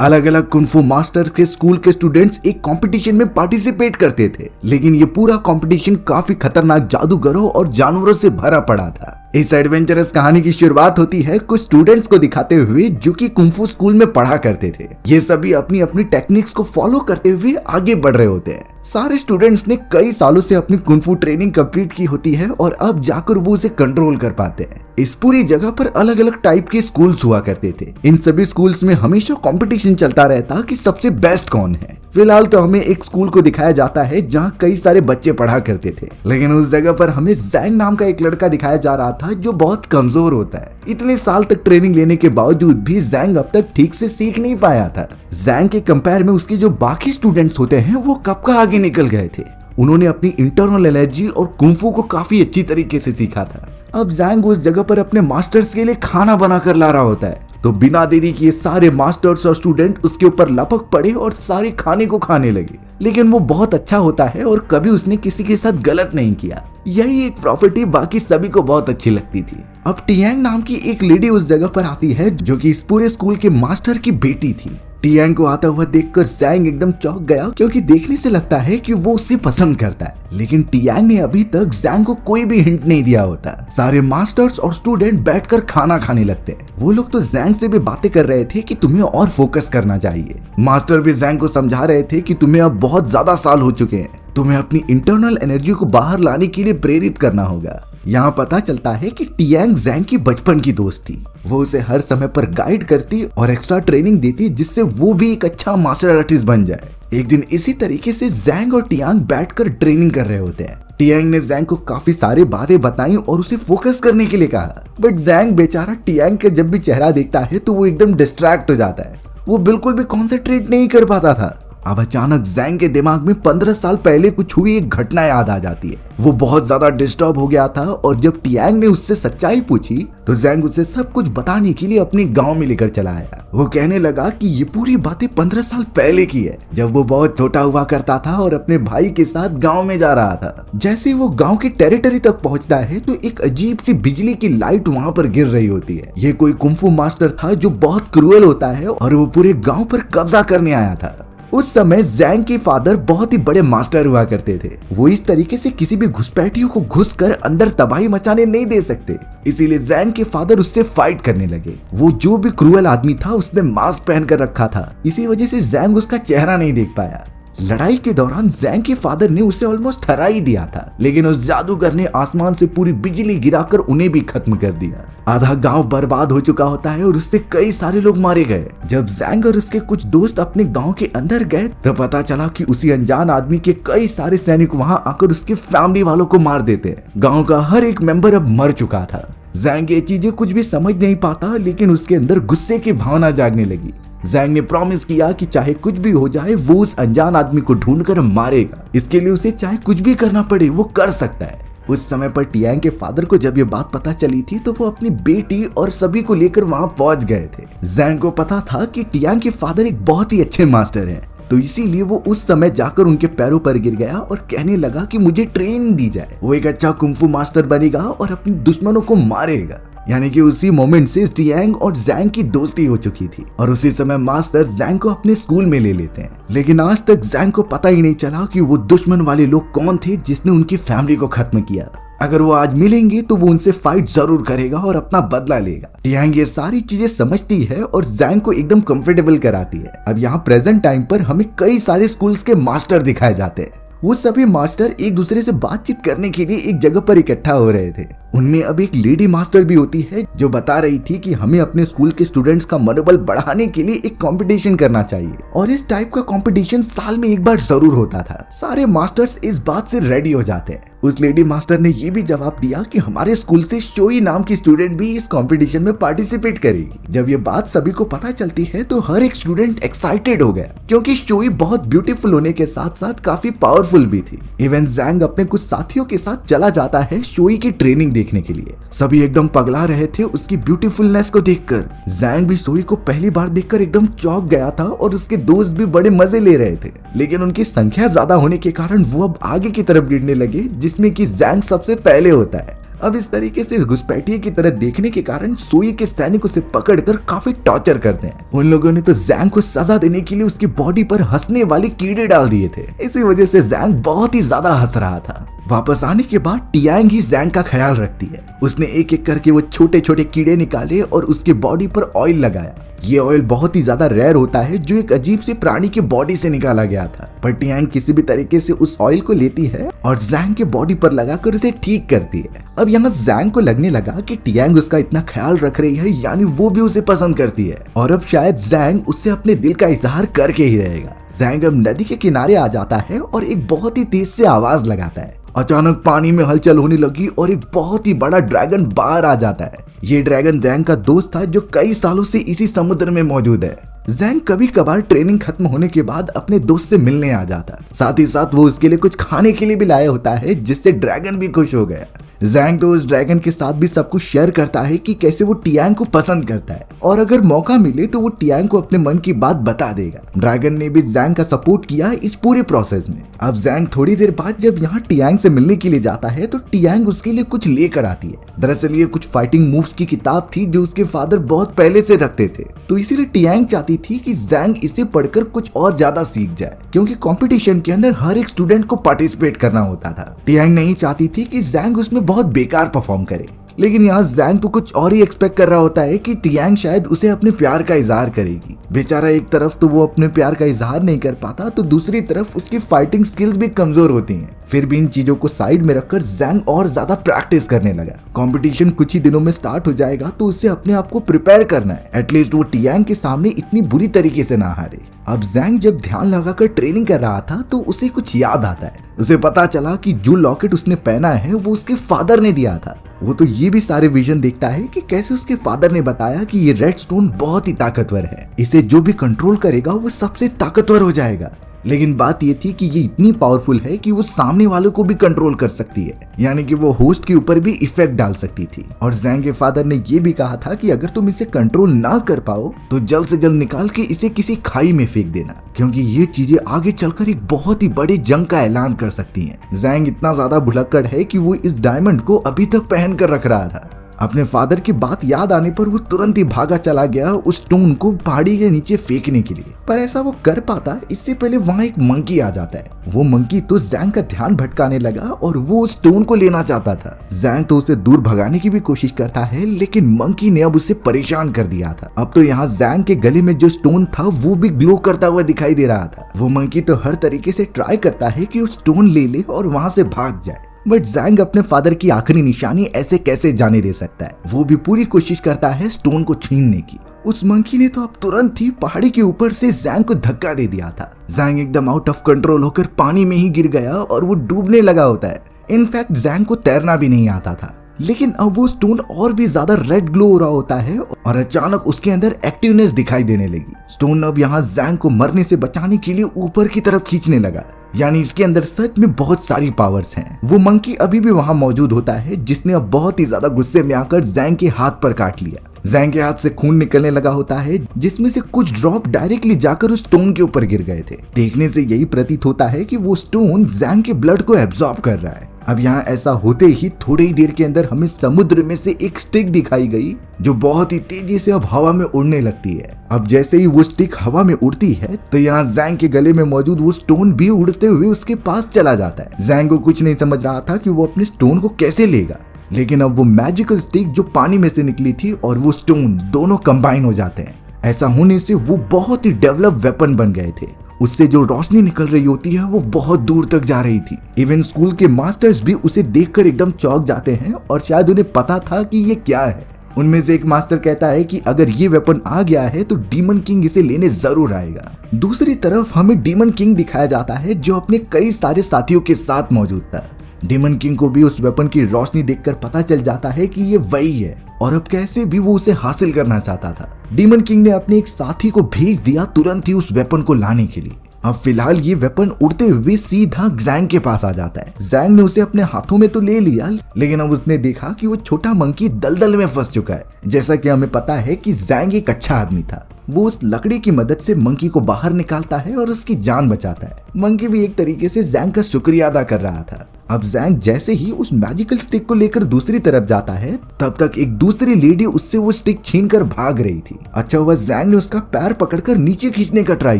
अलग अलग kung fu masters के स्कूल के स्टूडेंट्स एक कंपटीशन में पार्टिसिपेट करते थे, लेकिन ये पूरा कंपटीशन काफी खतरनाक जादूगरों और जानवरों से भरा पड़ा था। इस एडवेंचरस कहानी की शुरुआत होती है कुछ स्टूडेंट्स को दिखाते हुए जो कि कुंफू स्कूल में पढ़ा करते थे। ये सभी अपनी अपनी टेक्निक्स को फॉलो करते हुए आगे बढ़ रहे होते हैं। सारे स्टूडेंट्स ने कई सालों से अपनी कुंफू ट्रेनिंग कंप्लीट की होती है और अब जाकर वो उसे कंट्रोल कर पाते हैं। इस पूरी जगह पर अलग अलग टाइप के स्कूल्स हुआ करते थे। इन सभी स्कूल्स में हमेशा कंपटीशन चलता रहता कि सबसे बेस्ट कौन है। फिलहाल तो हमें एक स्कूल को दिखाया जाता है जहाँ कई सारे बच्चे पढ़ा करते थे, लेकिन उस जगह पर हमें जैंग नाम का एक लड़का दिखाया जा रहा था जो बहुत कमजोर होता है। इतने साल तक ट्रेनिंग लेने के बावजूद भी जैंग अब तक ठीक से सीख नहीं पाया था। जैंग के कंपेयर में उसके जो बाकी स्टूडेंट्स होते हैं वो कब का आगे निकल गए थे। उन्होंने अपनी इंटरनल एनर्जी और कुंफू को काफी अच्छी तरीके से सीखा था। अब जैंग उस जगह पर अपने मास्टर्स के लिए खाना बनाकर ला रहा होता है, तो बिना देरी किए सारे मास्टर्स और स्टूडेंट उसके ऊपर लपक पड़े और सारे खाने को खाने लगे। लेकिन वो बहुत अच्छा होता है और कभी उसने किसी के साथ गलत नहीं किया। यही एक प्रॉपर्टी बाकी सभी को बहुत अच्छी लगती थी। अब टियांग नाम की एक लेडी उस जगह पर आती है जो कि इस पूरे स्कूल के मास्टर की बेटी थी। टियांग को आता हुआ देखकर जैंग एकदम चौंक गया, क्योंकि देखने से लगता है कि वो उसे पसंद करता है। लेकिन टियांग ने अभी तक जैंग को कोई भी हिंट नहीं दिया होता। सारे मास्टर्स और स्टूडेंट बैठकर खाना खाने लगते हैं। वो लोग तो जैंग से भी बातें कर रहे थे कि तुम्हें और फोकस करना चाहिए। मास्टर भी जैंग को समझा रहे थे कि तुम्हें अब बहुत ज्यादा साल हो चुके हैं, तुम्हें अपनी इंटरनल एनर्जी को बाहर लाने के लिए प्रेरित करना होगा। यहाँ पता चलता है कि टियांग जैंग की बचपन की दोस्त थी। वो उसे हर समय पर गाइड करती और एक्स्ट्रा ट्रेनिंग देती जिससे वो भी एक अच्छा मार्शल आर्टिस्ट बन जाए। एक दिन इसी तरीके से जैंग और टियांग बैठकर ट्रेनिंग कर रहे होते हैं। टियांग ने जैंग को काफी सारी बातें बताई और उसे फोकस करने के लिए कहा, बट जैंग बेचारा टियांग का जब भी चेहरा देखता है तो वो एकदम डिस्ट्रैक्ट हो जाता है। वो बिल्कुल भी कॉन्सेंट्रेट नहीं कर पाता था। अब अचानक जैंग के दिमाग में 15 साल पहले कुछ हुई एक घटना याद आ जाती है। वो बहुत ज्यादा डिस्टर्ब हो गया था और जब टियांग ने उससे सच्चाई पूछी तो जैंग उसे सब कुछ बताने के लिए अपने गांव में लेकर चला आया। वो कहने लगा कि ये पूरी बातें 15 साल पहले की है, जब वो बहुत छोटा हुआ करता था और अपने भाई के साथ गाँव में जा रहा था। जैसे वो गाँव की टेरिटरी तक पहुँचता है तो एक अजीब सी बिजली की लाइट वहाँ पर गिर रही होती है। ये कोई कुंफू मास्टर था जो बहुत क्रूअल होता है और वो पूरे गाँव पर कब्जा करने आया था। उस समय जैंग के फादर बहुत ही बड़े मास्टर हुआ करते थे। वो इस तरीके से किसी भी घुसपैठियों को घुसकर अंदर तबाही मचाने नहीं दे सकते, इसीलिए जैंग के फादर उससे फाइट करने लगे। वो जो भी क्रूअल आदमी था उसने मास्क पहन कर रखा था, इसी वजह से जैंग उसका चेहरा नहीं देख पाया। लड़ाई के दौरान जैंग के फादर ने उसे ऑलमोस्ट हरा ही दिया था, लेकिन उस जादूगर ने आसमान से पूरी बिजली गिराकर उन्हें भी खत्म कर दिया। आधा गांव बर्बाद हो चुका होता है और उससे कई सारे लोग मारे गए। जब जैंग और उसके कुछ दोस्त अपने गांव के अंदर गए तो पता चला कि उसी अनजान आदमी के कई सारे सैनिक वहां आकर उसके फैमिली वालों को मार देते हैं। गाँव का हर एक मेंबर अब मर चुका था। जैंग ये चीजें कुछ भी समझ नहीं पाता, लेकिन उसके अंदर गुस्से की भावना जागने लगी। जैंग ने प्रॉमिस किया कि चाहे कुछ भी हो जाए वो उस अनजान आदमी को ढूंढकर मारेगा। इसके लिए उसे चाहे कुछ भी करना पड़े वो कर सकता है। उस समय पर टियांग के फादर को जब ये बात पता चली थी तो वो अपनी बेटी और सभी को लेकर वहां पहुंच गए थे। जैंग को पता था कि टियांग के फादर एक बहुत ही अच्छे मास्टर हैं, तो इसीलिए वो उस समय जाकर उनके पैरों पर गिर गया और कहने लगा कि मुझे ट्रेनिंग दी जाए। वो एक अच्छा कुंफू मास्टर बनेगा और अपने दुश्मनों को मारेगा। यानी कि उसी मोमेंट से टियांग और जैंग की दोस्ती हो चुकी थी और उसी समय मास्टर जैंग को अपने स्कूल में ले लेते हैं। लेकिन आज तक जैंग को पता ही नहीं चला कि वो दुश्मन वाले लोग कौन थे जिसने उनकी फैमिली को खत्म किया। अगर वो आज मिलेंगे तो वो उनसे फाइट जरूर करेगा और अपना बदला लेगा। टियांग ये सारी चीजें समझती है और जैंग को एकदम कंफर्टेबल कराती है। अब यहाँ प्रेजेंट टाइम पर हमें कई सारे स्कूल्स के मास्टर दिखाए जाते हैं। वो सभी मास्टर एक दूसरे से बातचीत करने के लिए एक जगह पर इकट्ठा हो रहे थे। उनमें अब एक लेडी मास्टर भी होती है जो बता रही थी कि हमें अपने स्कूल के स्टूडेंट्स का मनोबल बढ़ाने के लिए एक कंपटीशन करना चाहिए और इस टाइप का कंपटीशन साल में एक बार जरूर होता था। सारे मास्टर्स इस बात से रेडी हो जाते हैं। उस लेडी मास्टर ने ये भी जवाब दिया कि हमारे स्कूल से शोई नाम की स्टूडेंट भी इस कंपटीशन में पार्टिसिपेट करेगी। जब ये बात सभी को पता चलती है तो हर एक स्टूडेंट एक्साइटेड हो गया, क्योंकि शोई बहुत ब्यूटीफुल होने के साथ साथ काफी पावरफुल भी थी। इवन जैंग अपने कुछ साथियों के साथ चला जाता है शोई की ट्रेनिंग देखने के लिए। सभी एकदम पगला रहे थे उसकी ब्यूटीफुलनेस को देखकर। जैंग भी शोई को पहली बार देखकर एकदम चौंक गया था और उसके दोस्त भी बड़े मजे ले रहे थे, लेकिन उनकी संख्या ज्यादा होने के कारण वो अब आगे की तरफ गिरने लगे, जिसमें कि जैंग सबसे पहले होता है। अब इस तरीके से घुसपैठिए की तरह देखने के कारण सोई के सैनिक उसे पकड़कर काफी टॉर्चर करते हैं। उन लोगों ने तो जैंग को सजा देने के लिए उसकी बॉडी पर हंसने वाले कीड़े डाल दिए थे। इसी वजह से जैंग बहुत ही ज्यादा हंस रहा था। वापस आने के बाद टियांग ही जैंग का ख्याल रखती है। उसने एक एक करके वो छोटे छोटे कीड़े निकाले और उसके बॉडी पर ऑयल लगाया। ये ऑयल बहुत ही ज्यादा रेयर होता है जो एक अजीब से प्राणी के बॉडी से निकाला गया था, पर टियांग किसी भी तरीके से उस ऑयल को लेती है और जैंग के बॉडी पर लगाकर उसे ठीक करती है। अब यहाँ जैंग को लगने लगा कि टियांग उसका इतना ख्याल रख रही है, यानी वो भी उसे पसंद करती है और अब शायद जैंग उससे अपने दिल का इजहार करके ही रहेगा। जैंग अब नदी के किनारे आ जाता है और एक बहुत ही तेज से आवाज लगाता है। अचानक पानी में हलचल होने लगी और एक बहुत ही बड़ा ड्रैगन बाहर आ जाता है। ये ड्रैगन जैंग का दोस्त था जो कई सालों से इसी समुद्र में मौजूद है। जैंग कभी कभार ट्रेनिंग खत्म होने के बाद अपने दोस्त से मिलने आ जाता, साथ ही साथ वो उसके लिए कुछ खाने के लिए भी लाया होता है, जिससे ड्रैगन भी खुश हो गया। जैंग तो उस ड्रैगन के साथ भी सब कुछ शेयर करता है कि कैसे वो टियांग को पसंद करता है और अगर मौका मिले तो वो टियांग को अपने मन की बात बता देगा। ड्रैगन ने भी जैंग का सपोर्ट किया इस पूरे प्रोसेस में। अब जैंग थोड़ी देर बाद जब यहाँ टियांग से मिलने के लिए जाता है तो टियांग उसके लिए कुछ लेकर आती है। दरअसल ये कुछ फाइटिंग मूव्स की किताब थी जो उसके फादर बहुत पहले से रखते थे, तो इसीलिए टियांग चाहती थी कि जैंग इसे पढ़कर कुछ और ज्यादा सीख जाए, क्योंकि कंपटीशन के अंदर हर एक स्टूडेंट को पार्टिसिपेट करना होता था। टियांग नहीं चाहती थी कि जैंग उसमें बहुत बेकार परफॉर्म करे, लेकिन यहाँ जैंग तो कुछ और ही एक्सपेक्ट कर रहा होता है कि टियांग शायद उसे अपने प्यार का इजहार करेगी। बेचारा एक तरफ तो वो अपने प्यार का इजहार नहीं कर पाता, तो दूसरी तरफ उसकी फाइटिंग स्किल्स भी कमजोर होती हैं। फिर भी इन चीजों को साइड में रखकर जैंग और ज्यादा प्रैक्टिस करने लगा। कंपटीशन कुछ ही दिनों में स्टार्ट हो जाएगा, तो उसे अपने आप को प्रिपेयर करना है, एटलीस्ट वो टियांग के सामने इतनी बुरी तरीके से ना हारे। अब जैंग जब ध्यान लगाकर ट्रेनिंग कर रहा था तो उसे कुछ याद आता है। उसे पता चला कि जो लॉकेट उसने पहना है वो उसके फादर ने दिया था। वो तो ये भी सारे विजन देखता है कि कैसे उसके फादर ने बताया कि ये रेड स्टोन बहुत ही ताकतवर है, इसे जो भी कंट्रोल करेगा वो सबसे ताकतवर हो जाएगा। लेकिन बात ये थी कि ये इतनी पावरफुल है कि वो सामने वालों को भी कंट्रोल कर सकती है, यानी कि वो होस्ट के ऊपर भी इफेक्ट डाल सकती थी। और जैंग के फादर ने ये भी कहा था कि अगर तुम इसे कंट्रोल ना कर पाओ तो जल्द से जल्द निकाल के इसे किसी खाई में फेंक देना, क्योंकि ये चीजें आगे चलकर एक बहुत ही बड़ी जंग का ऐलान कर सकती हैं। जैंग इतना ज्यादा भुलक्कड़ है कि वो इस डायमंड को अभी तक पहन कर रख रहा था। अपने फादर की बात याद आने पर वो तुरंत ही भागा चला गया उस स्टोन को पहाड़ी के नीचे फेंकने के लिए, पर ऐसा वो कर पाता इससे पहले वहाँ एक मंकी आ जाता है। वो मंकी तो जैंग का ध्यान भटकाने लगा और वो उस स्टोन को लेना चाहता था। जैंग तो उसे दूर भगाने की भी कोशिश करता है, लेकिन मंकी ने अब उसे परेशान कर दिया था। अब तो यहाँ जैंग के गले में जो स्टोन था वो भी ग्लो करता हुआ दिखाई दे रहा था। वो मंकी तो हर तरीके से ट्राई करता है कि वो स्टोन ले ले और वहाँ से भाग जाए, बट जैंग अपने फादर की आखिरी निशानी ऐसे कैसे जाने दे सकता है। वो भी पूरी कोशिश करता है स्टोन को छीनने की। उस मंकी ने तो अब तुरंत ही पहाड़ी के ऊपर से जैंग को धक्का दे दिया था। जैंग एकदम आउट ऑफ कंट्रोल होकर पानी में ही गिर गया और वो डूबने लगा होता है। इनफैक्ट जैंग को तैरना भी नहीं आता था, लेकिन अब वो स्टोन और भी ज्यादा रेड ग्लो हो रहा होता है और अचानक उसके अंदर एक्टिवनेस दिखाई देने लगी। स्टोन अब यहाँ जैंग को मरने से बचाने के लिए ऊपर की तरफ खींचने लगा, यानी इसके अंदर सच में बहुत सारी पावर्स हैं। वो मंकी अभी भी वहाँ मौजूद होता है, जिसने अब बहुत ही ज्यादा गुस्से में आकर जैंग के हाथ पर काट लिया। जैंग के हाथ से खून निकलने लगा होता है, जिसमें से कुछ ड्रॉप डायरेक्टली जाकर उस स्टोन के ऊपर गिर गए थे। देखने से यही प्रतीत होता है कि वो स्टोन जैंग के ब्लड को एब्जॉर्ब कर रहा है। अब यहाँ ऐसा होते ही थोड़ी ही देर के अंदर हमें समुद्र में से एक स्टिक दिखाई गई जो बहुत ही तेजी से अब हवा में उड़ने लगती है। अब जैसे ही वो स्टिक हवा में उड़ती है तो यहाँ जैंग के गले में मौजूद वो स्टोन भी उड़ते हुए उसके पास चला जाता है। जैंग को कुछ नहीं समझ रहा था कि वो अपने स्टोन को कैसे लेगा, लेकिन अब वो मैजिकल स्टिक जो पानी में से निकली थी और वो स्टोन दोनों कंबाइन हो जाते हैं। ऐसा होने से वो बहुत ही डेवलप वेपन बन गए थे। उससे जो रोशनी निकल रही होती है वो बहुत दूर तक जा रही थी। इवन स्कूल के मास्टर्स भी उसे देखकर एकदम चौंक जाते हैं और शायद उन्हें पता था कि ये क्या है। उनमें से एक मास्टर कहता है कि अगर ये वेपन आ गया है तो डीमन किंग इसे लेने जरूर आएगा। दूसरी तरफ हमें डीमन किंग दिखाया जाता है जो अपने कई सारे साथियों के साथ मौजूद था। डीमन किंग को भी उस वेपन की रोशनी देखकर पता चल जाता है कि ये वही है और अब कैसे भी वो उसे हासिल करना चाहता था। डीमन किंग ने अपने एक साथी को भेज दिया तुरंत ही उस वेपन को लाने के लिए। अब फिलहाल ये वेपन उड़ते हुए सीधा जैंग के पास आ जाता है। जैंग ने उसे अपने हाथों में तो ले लिया, लेकिन अब उसने देखा कि वो छोटा मंकी दलदल में फंस चुका है। जैसा कि हमें पता है कि जैंग एक अच्छा आदमी था। वो उस लकड़ी की मदद से मंकी को बाहर निकालता है और उसकी जान बचाता है। मंकी भी एक तरीके से जैंग का शुक्रिया अदा कर रहा था। अब जैंग जैसे ही उस मैजिकल स्टिक को लेकर दूसरी तरफ जाता है, तब तक एक दूसरी लेडी उससे वो स्टिक छीनकर भाग रही थी। अच्छा हुआ जैंग ने उसका पैर पकड़कर नीचे खींचने का ट्राई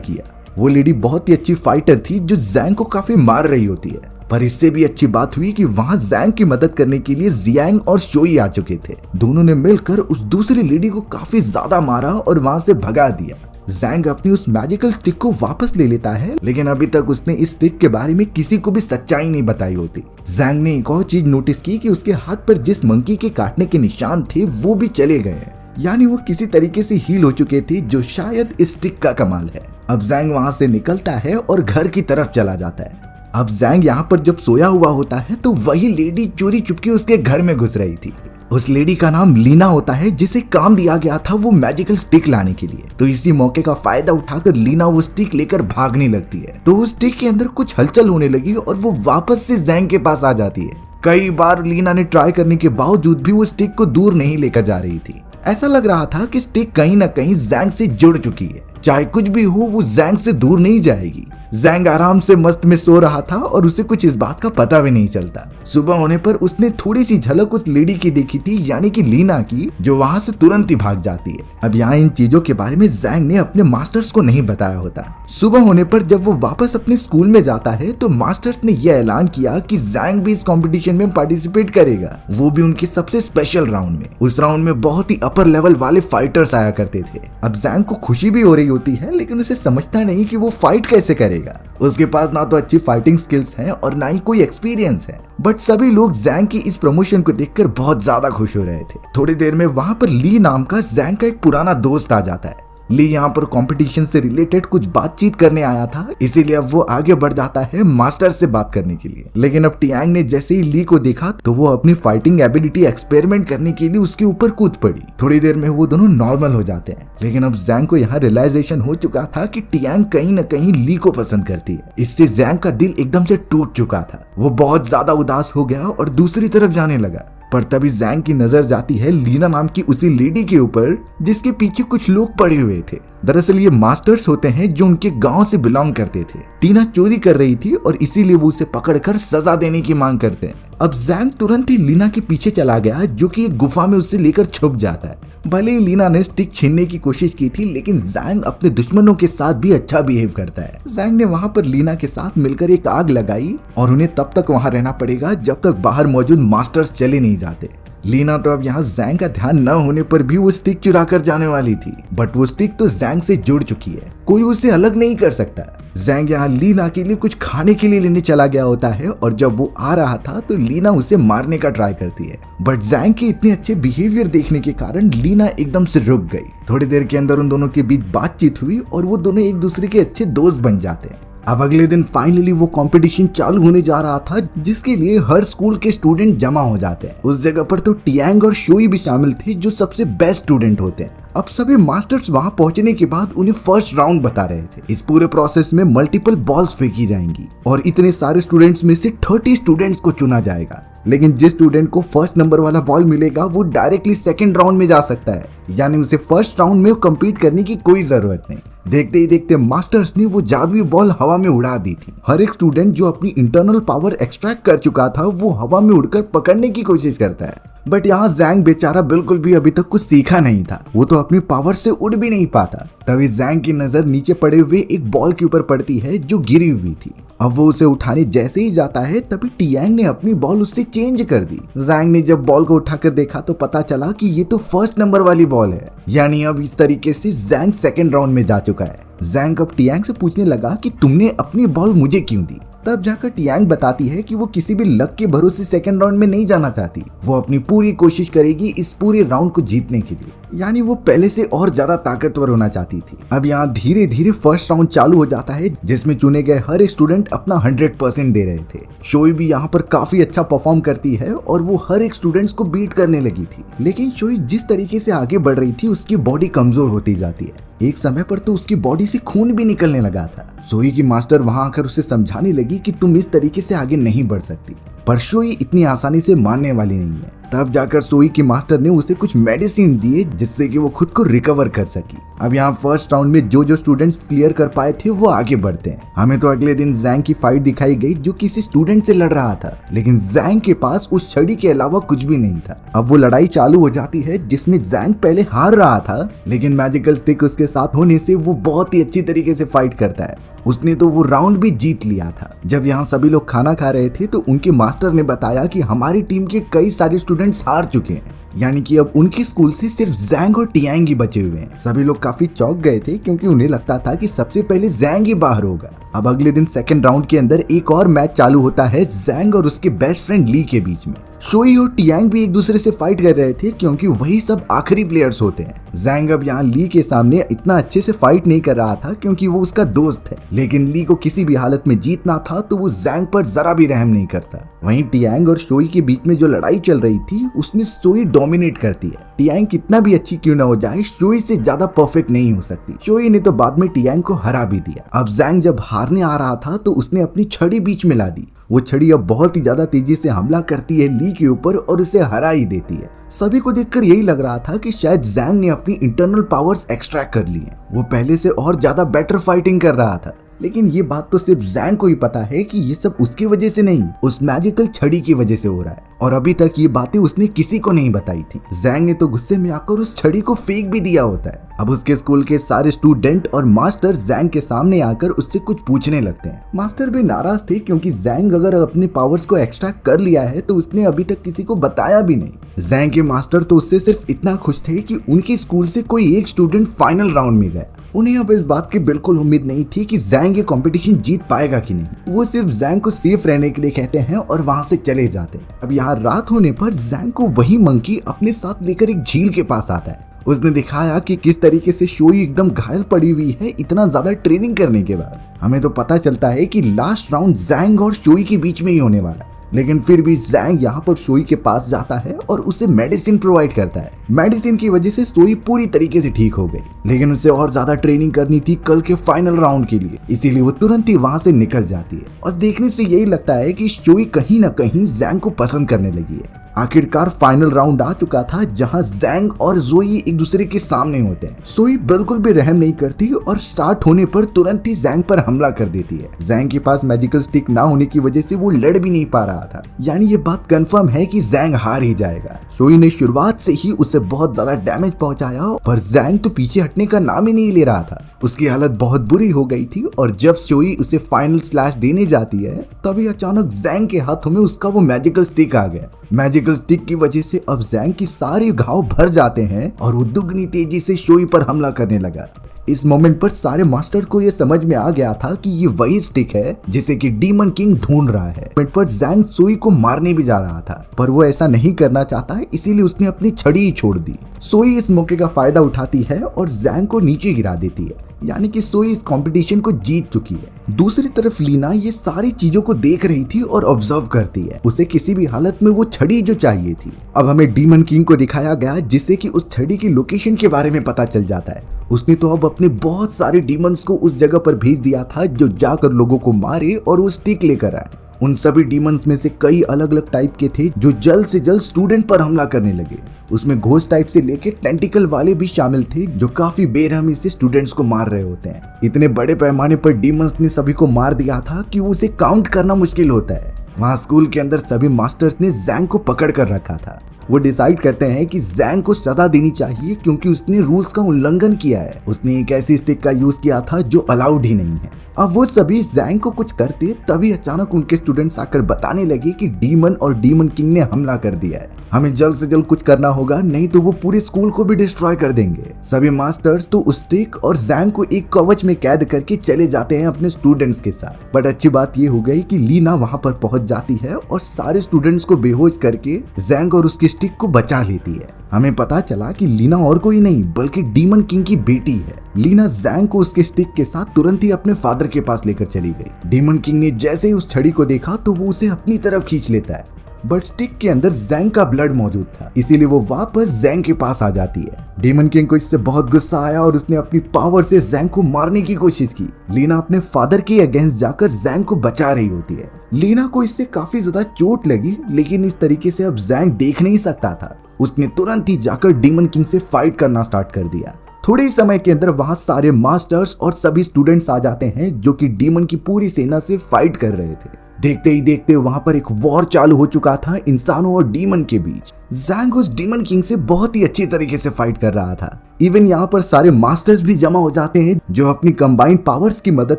किया। वो लेडी बहुत ही अच्छी फाइटर थी जो जैंग को काफी मार रही होती है, पर इससे भी अच्छी बात हुई कि वहां जैंग की मदद करने के लिए जियांग और शोई आ चुके थे। दोनों ने मिलकर उस दूसरी लेडी को काफी ज्यादा मारा और वहां से भगा दिया। जैंग अपनी उस मैजिकल स्टिक को वापस ले लेता है, लेकिन अभी तक उसने इस स्टिक के बारे में किसी को भी सच्चाई नहीं बताई होती। जैंग ने एक और चीज नोटिस की कि उसके हाथ पर जिस मंकी के काटने के निशान थे वो भी चले गए हैं, यानी वो किसी तरीके से हील हो चुके थे, जो शायद इस स्टिक का कमाल है। अब जैंग वहां से निकलता है और घर की तरफ चला जाता है। अब जैंग यहाँ पर जब सोया हुआ होता है तो वही लेडी चोरी चुपके उसके घर में घुस रही थी। उस लेडी का नाम लीना होता है, जिसे काम दिया गया था वो मैजिकल स्टिक लाने के लिए। तो इसी मौके का फायदा उठाकर लीना वो स्टिक लेकर भागने लगती है। तो उस स्टिक के अंदर कुछ हलचल होने लगी और वो वापस से जैंग के पास आ जाती है। कई बार लीना ने ट्राई करने के बावजूद भी वो स्टिक को दूर नहीं लेकर जा रही थी। ऐसा लग रहा था कि स्टिक कहीं ना कहीं जैंग से जुड़ चुकी है, चाहे कुछ भी हो वो जैंग से दूर नहीं जाएगी। जैंग आराम से मस्त में सो रहा था और उसे कुछ इस बात का पता भी नहीं चलता। सुबह होने पर उसने थोड़ी सी झलक उस लेडी की देखी थी, यानी कि लीना की, जो वहां से तुरंत ही भाग जाती है। अब यहाँ इन चीजों के बारे में जैंग ने अपने मास्टर्स को नहीं बताया होता। सुबह होने पर जब वो वापस अपने स्कूल में जाता है तो मास्टर्स ने यह ऐलान किया कि जैंग भी इस कॉम्पिटिशन में पार्टिसिपेट करेगा, वो भी उनके सबसे स्पेशल राउंड में। उस राउंड में बहुत ही अपर लेवल वाले फाइटर्स आया करते थे। अब जैंग को खुशी भी हो रही होती है, लेकिन उसे समझता नहीं कि वो फाइट कैसे करेगा। उसके पास ना तो अच्छी फाइटिंग स्किल्स हैं और ना ही कोई एक्सपीरियंस है। बट सभी लोग जैंग की इस प्रमोशन को देखकर बहुत ज्यादा खुश हो रहे थे। थोड़ी देर में वहां पर ली नाम का जैंग का एक पुराना दोस्त आ जाता है। ली यहाँ पर कंपटीशन से रिलेटेड कुछ बातचीत करने आया था, इसीलिए अब वो आगे बढ़ जाता है मास्टर से बात करने के लिए। लेकिन अब टियांग ने जैसे ही ली को देखा तो वो अपनी फाइटिंग एबिलिटी एक्सपेरिमेंट करने के लिए उसके ऊपर कूद पड़ी। थोड़ी देर में वो दोनों नॉर्मल हो जाते हैं, लेकिन अब जैंग को यहाँ रियलाइजेशन हो चुका था कि टियांग कहीं न कहीं ली को पसंद करती है। इससे जैंग का दिल एकदम से टूट चुका था। वो बहुत ज्यादा उदास हो गया और दूसरी तरफ जाने लगा। पर तभी जैंग की नजर जाती है लीना नाम की उसी लेडी के ऊपर, जिसके पीछे कुछ लोग पड़े हुए थे। दरअसल ये मास्टर्स होते हैं जो उनके गांव से बिलोंग करते थे। टीना चोरी कर रही थी और इसीलिए वो उसे पकड़कर सजा देने की मांग करते हैं। अब जैंग तुरंत ही लीना के पीछे चला गया, जो कि एक गुफा में उससे लेकर छुप जाता है। भले ही लीना ने स्टिक छीनने की कोशिश की थी, लेकिन जैंग अपने दुश्मनों के साथ भी अच्छा बिहेव करता है। जैंग ने वहां पर लीना के साथ मिलकर एक आग लगाई और उन्हें तब तक वहां रहना पड़ेगा जब तक बाहर मौजूद मास्टर्स चले नहीं जाते। लीना तो अब यहाँ जैंग का ध्यान न होने पर भी वो स्टिक चुरा कर जाने वाली थी, बट वो स्टिक तो जैंग से जुड़ चुकी है, कोई उसे अलग नहीं कर सकता। जैंग यहाँ लीना के लिए कुछ खाने के लिए लेने चला गया होता है और जब वो आ रहा था तो लीना उसे मारने का ट्राई करती है, बट जैंग के इतने अच्छे बिहेवियर देखने के कारण लीना एकदम से रुक गई। थोड़ी देर के अंदर उन दोनों के बीच बातचीत हुई और वो दोनों एक दूसरे के अच्छे दोस्त बन जाते हैं। अब अगले दिन फाइनली वो कंपटीशन चालू होने जा रहा था, जिसके लिए हर स्कूल के स्टूडेंट जमा हो जाते हैं। उस जगह पर तो टियांग और शोई भी शामिल थे, जो सबसे बेस्ट स्टूडेंट होते हैं। अब सभी मास्टर्स वहां पहुंचने के बाद उन्हें फर्स्ट राउंड बता रहे थे। इस पूरे प्रोसेस में मल्टीपल बॉल्स फेंकी जाएंगी और इतने सारे स्टूडेंट्स में से 30 स्टूडेंट्स को चुना जाएगा। लेकिन जिस स्टूडेंट को फर्स्ट नंबर वाला बॉल मिलेगा वो डायरेक्टली सेकंड राउंड में जा सकता है, यानी उसे फर्स्ट राउंड में कम्पीट करने की कोई जरूरत नहीं। देखते ही देखते मास्टर्स ने वो जादुई बॉल हवा में उड़ा दी थी। हर एक स्टूडेंट जो अपनी इंटरनल पावर एक्सट्रैक्ट कर चुका था वो हवा में उड़कर पकड़ने की कोशिश करता है, बट यहाँ जैंग बेचारा बिल्कुल भी अभी तक कुछ सीखा नहीं था, वो तो अपनी पावर से उड़ भी नहीं पाता। तभी जैंग की नजर नीचे पड़े हुए एक बॉल के ऊपर पड़ती है जो गिरी हुई थी। अब वो उसे उठाने जैसे ही जाता है तभी टियांग ने अपनी बॉल उससे चेंज कर दी। जैंग ने जब बॉल को उठाकर देखा तो पता चला कि ये तो फर्स्ट नंबर वाली बॉल है, यानी अब इस तरीके से जैंग सेकंड राउंड में जा चुका है। जैंग अब टियांग से पूछने लगा कि तुमने अपनी बॉल मुझे क्यों दी। तब जाकर टियांग बताती है कि वो किसी भी लक के भरोसे सेकंड राउंड में नहीं जाना चाहती, वो अपनी पूरी कोशिश करेगी इस पूरे राउंड को जीतने के लिए, यानी वो पहले से और ज्यादा ताकतवर होना चाहती थी। अब यहाँ धीरे धीरे फर्स्ट राउंड चालू हो जाता है, जिसमें चुने गए हर एक स्टूडेंट अपना 100% दे रहे थे। शोई भी यहाँ पर काफी अच्छा परफॉर्म करती है और वो हर एक स्टूडेंट्स को बीट करने लगी थी। लेकिन शोई जिस तरीके से आगे बढ़ रही थी उसकी बॉडी कमजोर होती जाती है। एक समय पर तो उसकी बॉडी से खून भी निकलने लगा था। सोई की मास्टर वहां आकर उसे समझाने लगी कि तुम इस तरीके से आगे नहीं बढ़ सकती, पर सोई इतनी आसानी से मानने वाली नहीं है। तब जाकर सोई की मास्टर ने उसे कुछ मेडिसिन दिए जिससे कि वो खुद को रिकवर कर सकी। अब यहाँ फर्स्ट राउंड में जो स्टूडेंट्स क्लियर कर पाए थे वो आगे बढ़ते हैं। हमें तो अगले दिन जैंग की फाइट दिखाई गई जो किसी स्टूडेंट से लड़ रहा था, लेकिन जैंग के पास उस छड़ी के अलावा कुछ भी नहीं था। अब वो लड़ाई चालू हो जाती है जिसमें जैंग पहले हार रहा था, लेकिन मैजिकल स्टिक उसके साथ होने से वो बहुत ही अच्छी तरीके से फाइट करता है। उसने तो वो राउंड भी जीत लिया था। जब यहाँ सभी लोग खाना खा रहे थे तो उनके मास्टर ने बताया कि हमारी टीम के कई सारे स्टूडेंट्स हार चुके हैं, यानी कि अब उनके स्कूल से सिर्फ जैंग और टियांग ही बचे हुए हैं। सभी लोग काफी चौंक गए थे क्योंकि उन्हें लगता था कि सबसे पहले जैंग ही बाहर होगा। अब अगले दिन सेकंड राउंड के अंदर एक और मैच चालू होता है जैंग और उसके बेस्ट फ्रेंड ली के बीच में। सोई और टियांग भी एक दूसरे से फाइट कर रहे थे क्योंकि वही सब आखिरी प्लेयर्स होते हैं। जैंग अब यहाँ ली के सामने इतना अच्छे से फाइट नहीं कर रहा था क्योंकि वो उसका दोस्त है, लेकिन ली को किसी भी हालत में जीतना था तो वो जैंग पर जरा भी रहम नहीं करता। वहीं टियांग और सोई के बीच में जो लड़ाई चल रही थी उसमें सोई डोमिनेट करती है। टियांग कितना भी अच्छी क्यों ना हो जाए, सोई से ज्यादा परफेक्ट नहीं हो सकती। सोई ने तो बाद में टियांग को हरा भी दिया। अब जैंग जब हारने आ रहा था तो उसने अपनी छड़ी बीच में ला दी। वो छड़ी अब बहुत ही ज्यादा तेजी से हमला करती है ली के ऊपर और उसे हरा ही देती है। सभी को देखकर यही लग रहा था कि शायद जैंग ने अपनी इंटरनल पावर्स एक्सट्रैक्ट कर ली हैं। वो पहले से और ज्यादा बेटर फाइटिंग कर रहा था, लेकिन ये बात तो सिर्फ जैंग को ही पता है कि ये सब उसकी वजह से नहीं, उस मैजिकल छड़ी की वजह से हो रहा है। और अभी तक ये बातें उसने किसी को नहीं बताई थी। जैंग ने तो गुस्से में आकर उस छड़ी को फेंक भी दिया होता है। अब उसके स्कूल के सारे स्टूडेंट और मास्टर जैंग के सामने आकर उससे कुछ पूछने लगते हैं। मास्टर भी नाराज थे क्योंकि जैंग अगर अपने पावर्स को एक्सट्रैक्ट कर लिया है तो उसने अभी तक किसी को बताया भी नहीं। जैंग के मास्टर तो उससे सिर्फ इतना खुश थे कि उनके स्कूल से कोई एक स्टूडेंट फाइनल राउंड में गया। उन्हें अब इस बात की बिल्कुल उम्मीद नहीं थी कि जैंग ये कंपटीशन जीत पाएगा कि नहीं। वो सिर्फ जैंग को सेफ रहने के लिए कहते हैं और वहां से चले जाते हैं। अब यहाँ रात होने पर जैंग को वही मंकी अपने साथ लेकर एक झील के पास आता है। उसने दिखाया कि किस तरीके से शोई एकदम घायल पड़ी हुई है इतना ज्यादा ट्रेनिंग करने के बाद। हमें तो पता चलता है कि लास्ट राउंड जैंग और शोई के बीच में ही होने वाला है, लेकिन फिर भी जैंग यहाँ पर सोई के पास जाता है और उसे मेडिसिन प्रोवाइड करता है। मेडिसिन की वजह से सोई पूरी तरीके से ठीक हो गई, लेकिन उसे और ज्यादा ट्रेनिंग करनी थी कल के फाइनल राउंड के लिए, इसीलिए वो तुरंत ही वहां से निकल जाती है। और देखने से यही लगता है कि सोई कहीं ना कहीं जैंग को पसंद करने लगी है। आखिरकार फाइनल राउंड आ चुका था जहां जैंग और जोई एक दूसरे के सामने होते हैं। सोई बिल्कुल भी रहम नहीं करती और स्टार्ट होने पर तुरंत ही जैंग पर हमला कर देती है। जैंग के पास मैजिकल स्टिक ना होने की वजह से वो लड़ भी नहीं पा रहा था, यानी ये बात कंफर्म है कि जैंग हार ही जाएगा। सोई ने शुरुआत से ही उसे बहुत ज्यादा डैमेज पहुंचाया, पर जैंग तो पीछे हटने का नाम ही नहीं ले रहा था। उसकी हालत बहुत बुरी हो गई थी और जब सोई उसे फाइनल स्लैश देने जाती है तभी अचानक जैंग के हाथों में उसका वो मैजिकल स्टिक आ गया। मैजिकल स्टिक की वजह से अब जैंग की सारी घाव भर जाते हैं और वो दुगनी तेजी से शोई पर हमला करने लगा। इस मोमेंट पर सारे मास्टर को ये समझ में आ गया था कि ये वही स्टिक है जिसे कि डीमन किंग ढूंढ रहा है। मोमेंट पर जैंग सोई को मारने भी जा रहा था, पर वो ऐसा नहीं करना चाहता, इसीलिए उसने अपनी छड़ी ही छोड़ दी। सोई इस मौके का फायदा उठाती है और जैंग को नीचे गिरा देती है, यानी कि सोई इस कंपटीशन को जीत चुकी है। दूसरी तरफ लीना ये सारी चीजों को देख रही थी और ऑब्जर्व करती है। उसे किसी भी हालत में वो छड़ी जो चाहिए थी। अब हमें डीमन किंग को दिखाया गया जिससे कि उस छड़ी की लोकेशन के बारे में पता चल जाता है। उसने तो अब अपने बहुत सारे डीमंस को उस जगह पर भेज दिया था जो जाकर लोगों को मारे और वो स्टिक लेकर आए। उन सभी डीमंस में से कई अलग अलग टाइप के थे जो जल्द से जल्द स्टूडेंट पर हमला करने लगे। उसमें घोस्ट टाइप से लेके टेंटिकल वाले भी शामिल थे जो काफी बेरहमी से स्टूडेंट्स को मार रहे होते हैं। इतने बड़े पैमाने पर डीमंस ने सभी को मार दिया था कि उसे काउंट करना मुश्किल होता है। वहाँ स्कूल के अंदर सभी मास्टर्स ने जैंग को पकड़ कर रखा था। वो डिसाइड करते हैं कि जैंग को सजा देनी चाहिए क्योंकि उसने रूल्स का उल्लंघन किया है। उसने एक ऐसी स्टिक का यूज किया था जो अलाउड ही नहीं है। अब वो सभी जैंग को कुछ करते तभी अचानक उनके स्टूडेंट्स आकर बताने लगे कि डीमन और डीमन किंग ने हमला कर दिया है। हमें जल्द से जल्द कुछ करना होगा, नहीं तो वो पूरे स्कूल को भी डिस्ट्रॉय कर देंगे। सभी मास्टर्स तो उस स्टिक और जैंग को एक कवच में कैद करके चले जाते हैं अपने स्टूडेंट्स के साथ। बट अच्छी बात ये हो गई कि लीना वहां पर पहुंच जाती है और सारे स्टूडेंट्स को बेहोश करके जैंग और उसकी स्टिक को बचा लेती है। हमें पता चला कि लीना और कोई नहीं बल्कि डीमन किंग की बेटी है। लीना जैंग को उसके स्टिक के साथ तुरंत ही अपने फादर के पास लेकर चली गई। डीमन किंग ने जैसे ही उस छड़ी को देखा तो वो उसे अपनी तरफ खींच लेता है। बट स्टिक के अंदर जैंग का ब्लड मौजूद था, इसीलिए वो वापस जैंग के पास आ जाती है। डीमन किंग को इससे बहुत गुस्सा आया और उसने अपनी पावर से जैंग को मारने की कोशिश की। लीना अपने फादर के अगेंस्ट जाकर जैंग को बचा रही होती है। लीना को इससे काफी ज्यादा चोट लगी, लेकिन इस तरीके से अब जैंग देख नहीं सकता था। उसने तुरंत ही जाकर डीमन किंग से फाइट करना स्टार्ट कर दिया। थोड़े ही समय के अंदर वहां सारे मास्टर्स और सभी स्टूडेंट्स आ जाते हैं जो कि डीमन की पूरी सेना से फाइट कर रहे थे। देखते ही देखते वहां पर एक वॉर चालू हो चुका था इंसानों और डीमन के बीच। जैंग उस डीमन किंग से बहुत ही अच्छी तरीके से फाइट कर रहा था। इवन यहाँ पर सारे मास्टर्स भी जमा हो जाते हैं जो अपनी कंबाइंड पावर्स की मदद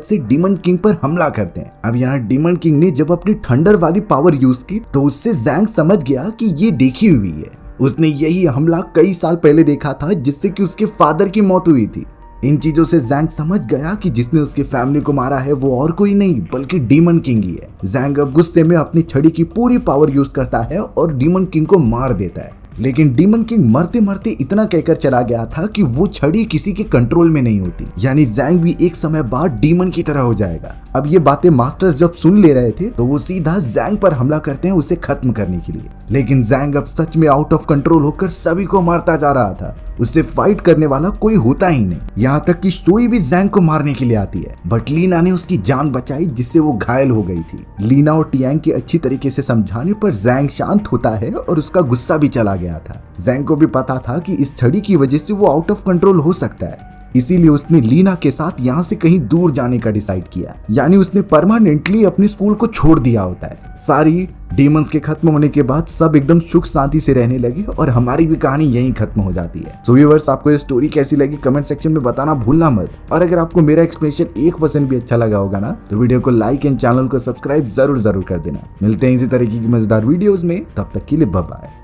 से डीमन किंग पर हमला करते हैं। अब यहाँ डीमन किंग ने जब अपनी थंडर वाली पावर यूज की तो उससे जैंग समझ गया कि ये देखी हुई है। उसने यही हमला कई साल पहले देखा था जिससे कि उसके फादर की मौत हुई थी। इन चीजों से जैंग समझ गया कि जिसने उसके फैमिली को मारा है वो और कोई नहीं बल्कि डीमन किंग ही है। जैंग अब गुस्से में अपनी छड़ी की पूरी पावर यूज करता है और डीमन किंग को मार देता है। लेकिन डीमन किंग मरते मरते इतना कहकर चला गया था कि वो छड़ी किसी के कंट्रोल में नहीं होती, यानी जैंग भी एक समय बाद डीमन की तरह हो जाएगा। अब ये बातें मास्टर्स जब सुन ले रहे थे तो वो सीधा जैंग पर हमला करते हैं उसे खत्म करने के लिए। लेकिन जैंग अब सच में आउट ऑफ कंट्रोल होकर सभी को मारता जा रहा था। उससे फाइट करने वाला कोई होता ही नहीं, यहाँ तक कि शोई भी जैंग को मारने के लिए आती है, बट लीना ने उसकी जान बचाई जिससे वो घायल हो गई थी। लीना और टियांग के अच्छी तरीके से समझाने पर जैंग शांत होता है और उसका गुस्सा भी चला गया था। जैंग को भी पता था कि इस छड़ी की वजह से वो आउट ऑफ कंट्रोल हो सकता है, इसीलिए उसने लीना के साथ यहाँ से कहीं दूर जाने का डिसाइड किया, यानी उसने परमानेंटली अपने स्कूल को छोड़ दिया होता है। सारी डीमंस के खत्म होने के बाद सब एकदम सुख शांति से रहने लगे और हमारी भी कहानी यहीं खत्म हो जाती है। सो व्यूअर्स, आपको ये स्टोरी कैसी लगी कमेंट सेक्शन में बताना भूलना मत। और अगर आपको मेरा एक्सप्लेनेशन 1% भी अच्छा लगा होगा ना तो वीडियो को लाइक एंड चैनल को सब्सक्राइब जरूर कर देना। मिलते हैं इसी तरीके की मजेदार वीडियोस में, तब तक के लिए बाय बाय।